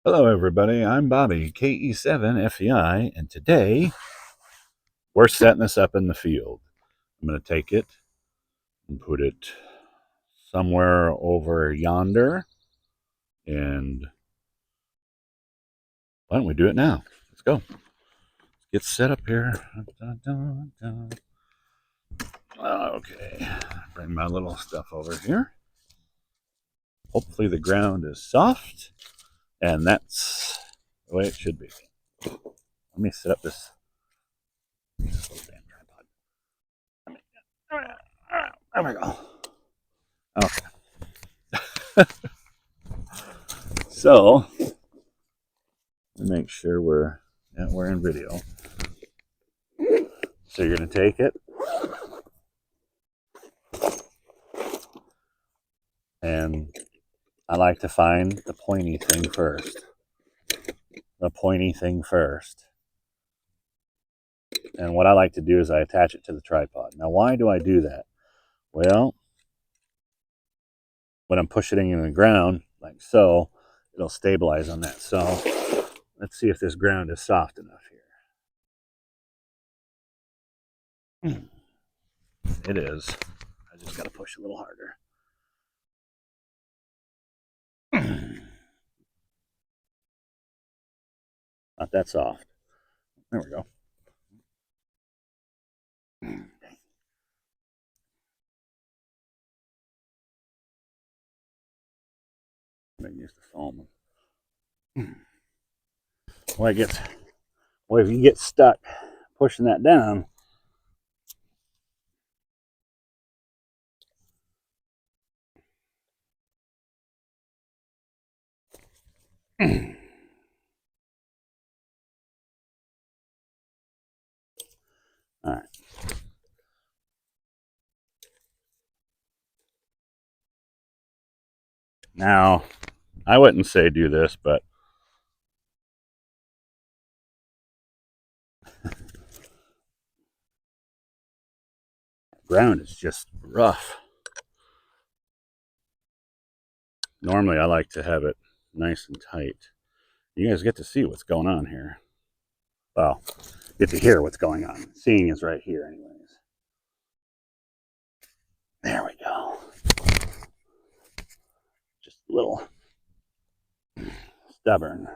Hello everybody, I'm Bobby, KE7FEI, and today we're setting this up in the field. I'm going to take it and put it somewhere over yonder, and why don't we do it now? Let's go. Get set up here. Dun, dun, dun. Okay, bring my little stuff over here. Hopefully the ground is soft, and that's the way it should be. Let me set up this little damn tripod. There we go. Okay. So, to make sure we're in video. So you're going to take it, and I like to find the pointy thing first. The pointy thing first. And what I like to do is I attach it to the tripod. Now, why do I do that? Well, when I'm pushing it in the ground, like so, it'll stabilize on that. So let's see if this ground is soft enough here. It is. I just got to push a little harder. Not that soft. There we go. Maybe use the foam. Well, if you get stuck pushing that down, all right. Now, I wouldn't say do this, but ground is just rough. Normally, I like to have it nice and tight. You guys get to see what's going on here. Well, get to hear what's going on. Seeing is right here, anyways. There we go. Just a little stubborn.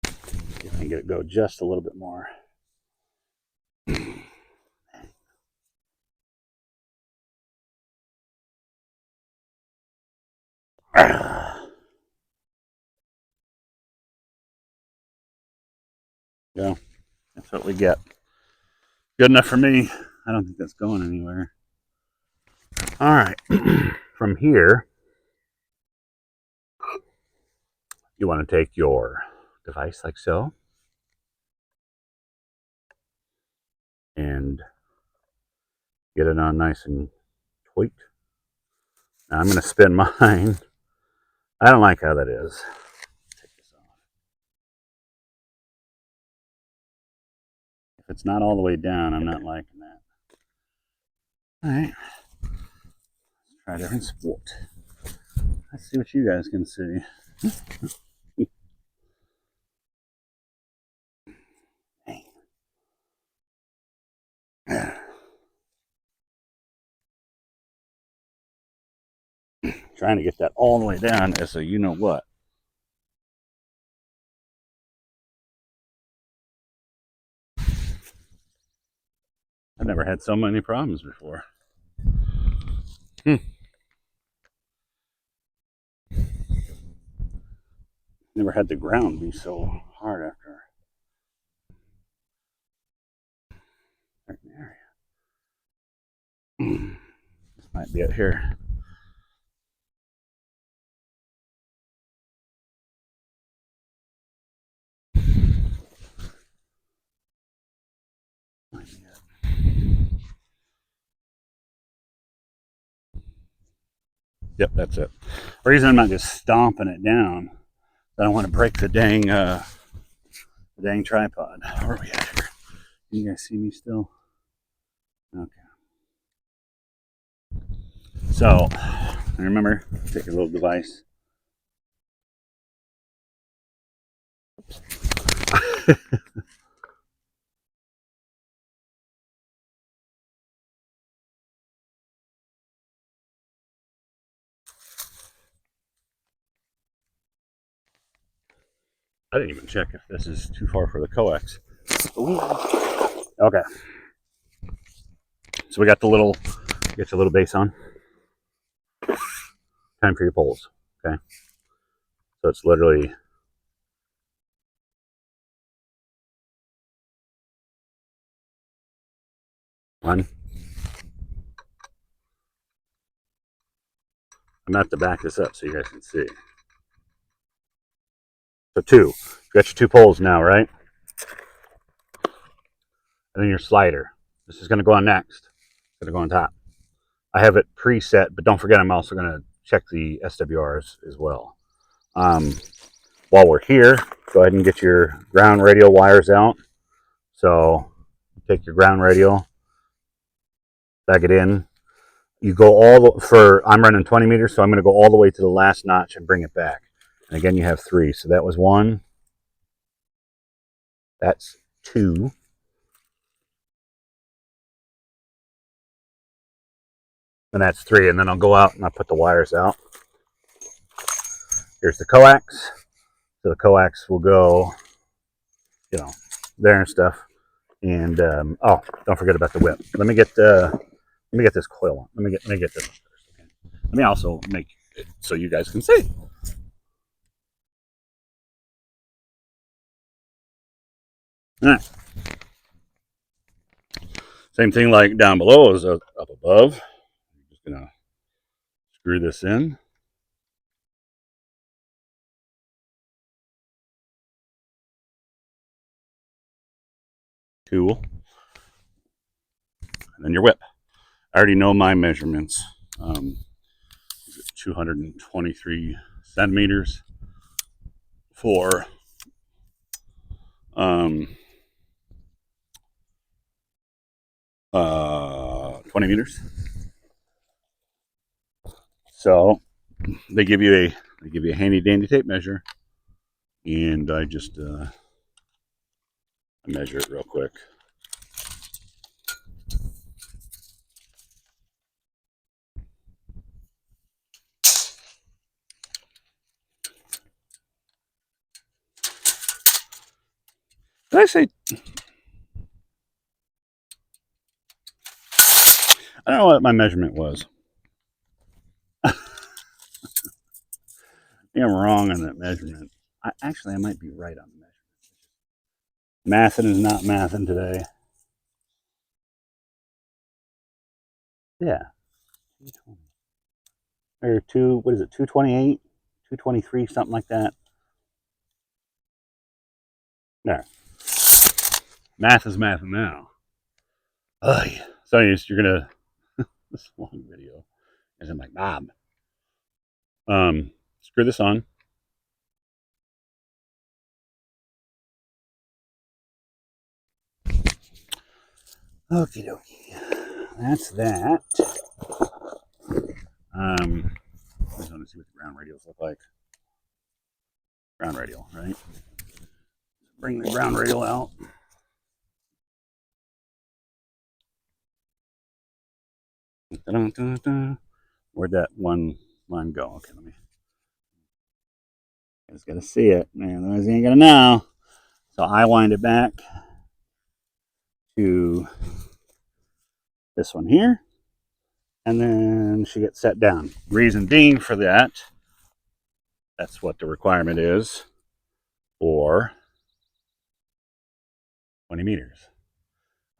See if I can get it go just a little bit more. Yeah, that's what we get. Good enough for me. I don't think that's going anywhere. All right. From here, you want to take your device like so and get it on nice and tight. Now I'm going to spin mine. I don't like how that is. Take this off. If it's not all the way down, I'm not liking that. All right. Let's try a different sport. Let's see what you guys can see. Trying to get that all the way down as a you know what. I've never had so many problems before. Never had the ground be so hard after. Certain area. This might be it here. Might be it. Yep, that's it. The reason I'm not just stomping it down, I don't want to break the dang tripod. Where are we at here? Can you guys see me still? Okay. So, remember, take your little device, I didn't even check if this is too far for the coax. Ooh. Okay. So we got the little, get your little base on. Time for your poles. Okay. So it's literally one. I'm going to have to back this up so you guys can see. So two. You got your two poles now, right? And then your slider. This is going to go on next. It's going to go on top. I have it preset, but don't forget I'm also going to check the SWRs as well. While we're here, go ahead and get your ground radio wires out. So take your ground radio, back it in. You go all for, I'm running 20 meters, so I'm going to go all the way to the last notch and bring it back. And again, you have three. So that was one. That's two. And that's three. And then I'll go out and I'll put the wires out. Here's the coax. So the coax will go, you know, there and stuff. And oh, don't forget about the whip. Let me get this coil on. Let me get this. Okay. Let me also make it so you guys can see. All right. Same thing like down below as up above. I'm just gonna screw this in. Tool. And then your whip. I already know my measurements. 223 centimeters for 20 meters. So they give you a handy dandy tape measure, and I just measure it real quick. Did I say? I don't know what my measurement was. I think I'm wrong on that measurement. Actually, I might be right on the measurement. Mathing is not mathing today. Yeah. Or what is it, 228? 223, something like that. There. Math is math now. So you're gonna this long video. As I'm like, Bob. Screw this on. Okie dokie. That's that. I just want to see what the ground radials look like. Ground radial, right? Bring the ground radial out. Dun, dun, dun. Where'd that one line go? Okay, let me. You guys gotta see it, man. Otherwise, you ain't gonna know. So I wind it back to this one here, and then she gets set down. Reason being for that, that's what the requirement is for 20 meters.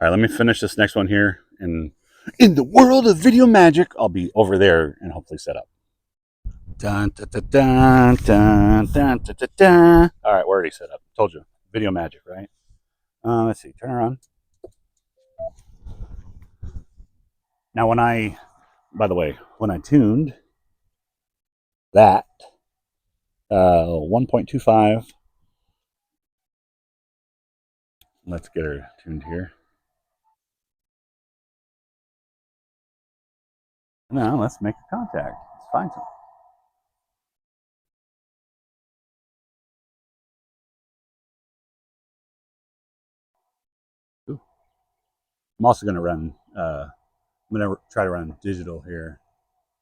All right, let me finish this next one here. And in the world of video magic, I'll be over there and hopefully set up. Dun, dun, dun, dun, dun, dun, dun, dun, dun. All right, we're already set up. Told you, video magic, right? Let's see, turn around. Now, by the way, when I tuned that 1.25, let's get her tuned here. Now, let's make a contact. Let's find some. I'm also going to run, I'm going to try to run digital here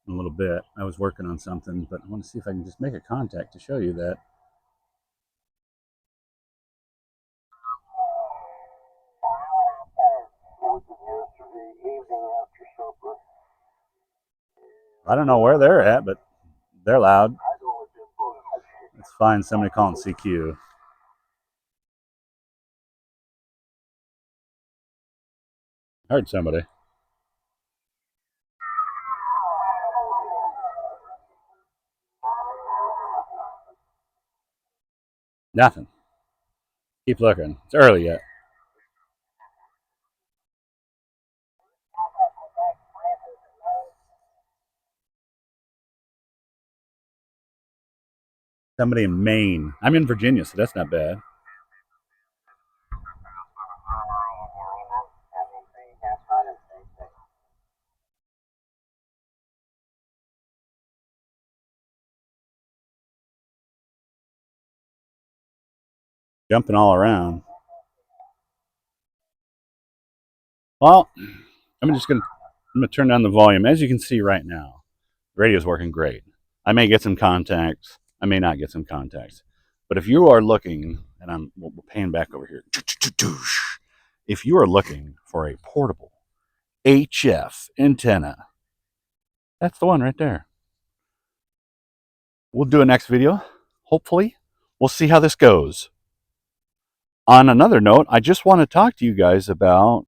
in a little bit. I was working on something, but I want to see if I can just make a contact to show you that. I don't know where they're at, but they're loud. Let's find somebody calling CQ. I heard somebody. Nothing. Keep looking. It's early yet. Somebody in Maine. I'm in Virginia, so that's not bad. Jumping all around. Well, I'm gonna turn down the volume. As you can see right now, the radio's working great. I may get some contacts. I may not get some contacts. But if you are looking, and we're paying back over here. If you are looking for a portable HF antenna, that's the one right there. We'll do a next video. Hopefully, we'll see how this goes. On another note, I just want to talk to you guys about